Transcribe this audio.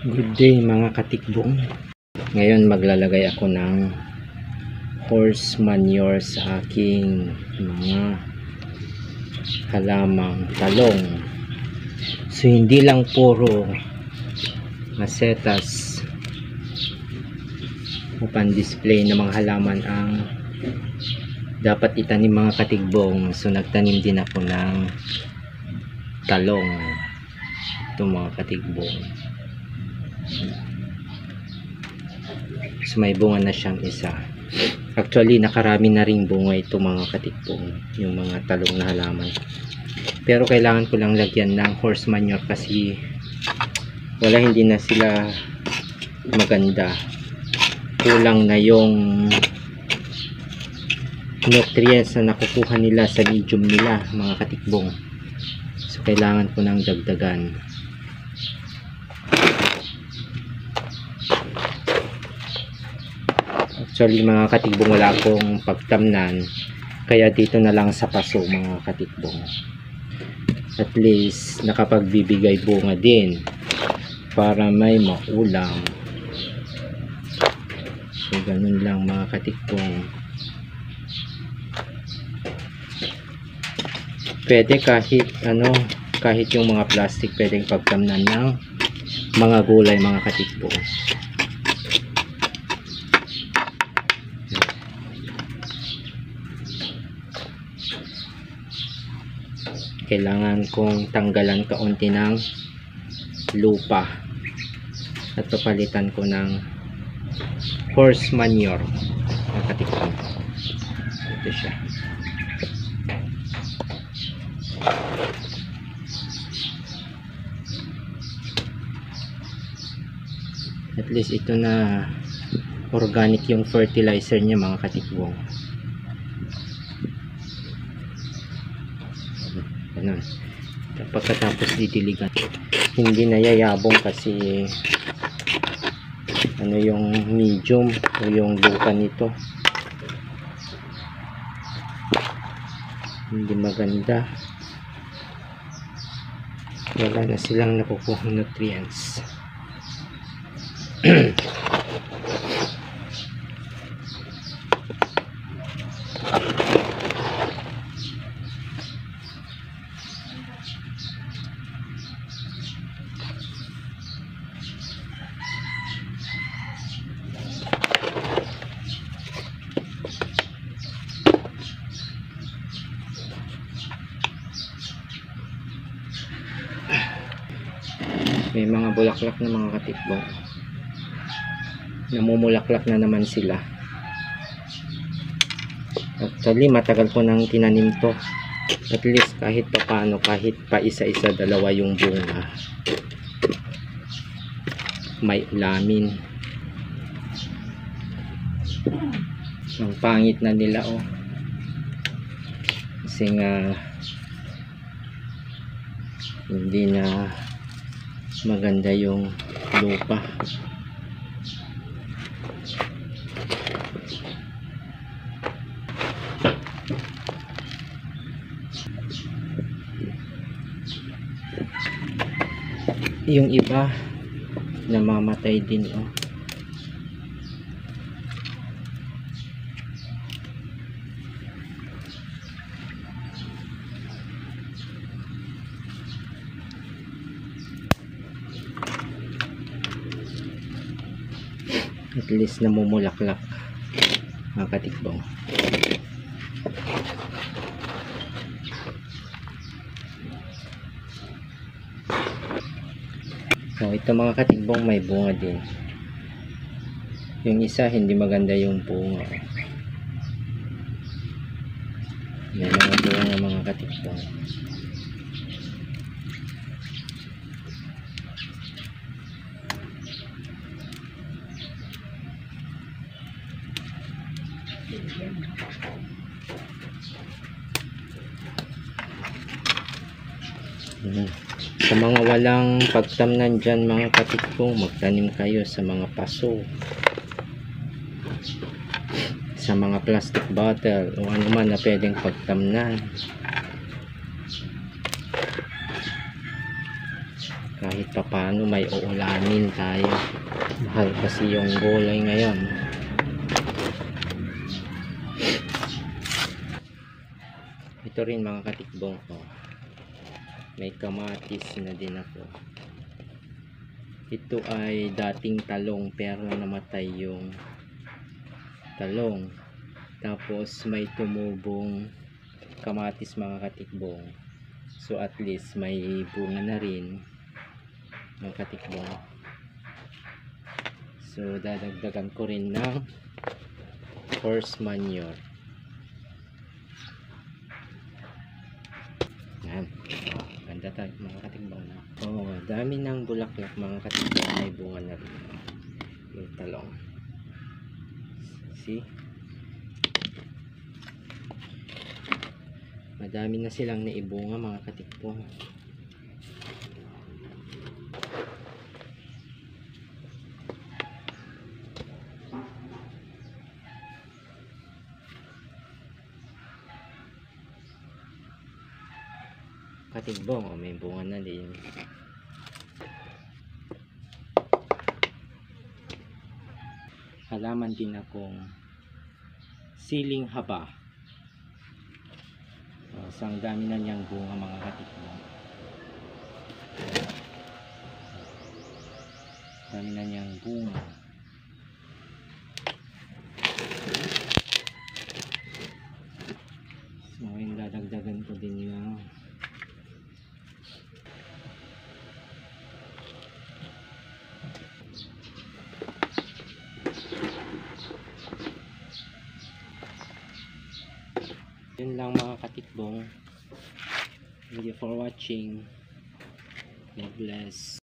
Good day mga katikbong. Ngayon maglalagay ako ng horse manure sa aking mga halamang talong. So hindi lang puro masetas upang display ng mga halaman ang dapat itanim mga katikbong. So nagtanim din ako ng talong. Ito mga katikbong. So may bunga na siyang isa. Actually nakarami na ring bunga ito mga katikbong, yung mga talong na halaman. Pero kailangan ko lang lagyan ng horse manure kasi hindi na sila maganda. Kulang na yung nutrients na nakukuha nila sa medium nila mga katikbong. So kailangan ko nang dagdagan. Actually mga katikbong wala akong pagtamnan, kaya dito na lang sa paso mga katikbong. At least nakapagbibigay bunga din para may maulam. So ganun lang mga katikbong. Pwede kahit yung mga plastic pwedeng pagtamnan ng mga gulay mga katikbong. Kailangan kong tanggalan kaunti ng lupa at papalitan ko ng horse manure mga katikbong. Ito siya. At least ito na organic yung fertilizer niya mga katikbong. Ganun. Pagkatapos didiligan, hindi na yayabong kasi yung medium o yung lupa nito hindi maganda, wala na silang nakukuha nutrients. May mga bulaklak na mga katikbong. Namumulaklak na naman sila. Actually matagal ko nang tinanim to. At least kahit paano, kahit pa isa-isa dalawa yung bunga, may ulamin. Ang pangit na nila kasi nga hindi na maganda yung lupa. Yung iba namamatay din At least namumulaklak mga katikbong. So ito mga katikbong may bunga din. Yung isa hindi maganda yung bunga. May mga bunga mga katikbong. Sa mga walang pagtamnan dyan mga katikbong, magtanim kayo sa mga paso, sa mga plastic bottle o ano man na pwedeng pagtamnan. kahit papano may uulanin tayo. Mahal kasi yung gulay ngayon. Ito rin mga katikbong ko, may kamatis na din ako. Ito ay dating talong pero namatay yung talong, tapos may tumubong kamatis mga katikbong. So at least may bunga na rin ng katikbong. So dadagdagan ko rin ng horse manure. Yan. Oh, ganda tayo mga katikbong na. Oh, dami ng bulaklak mga katikbong, may bunga na rin yung talong. See? Madami na silang naibunga mga katikbong. Katikbong, oh, may bunga na din. Halaman din akong siling haba. So, ang dami na niyang bunga mga katikbong. Dami na niyang bunga. So ngayon dadagdagan ko din yung yun lang mga katikbong. Thank you for watching. God bless.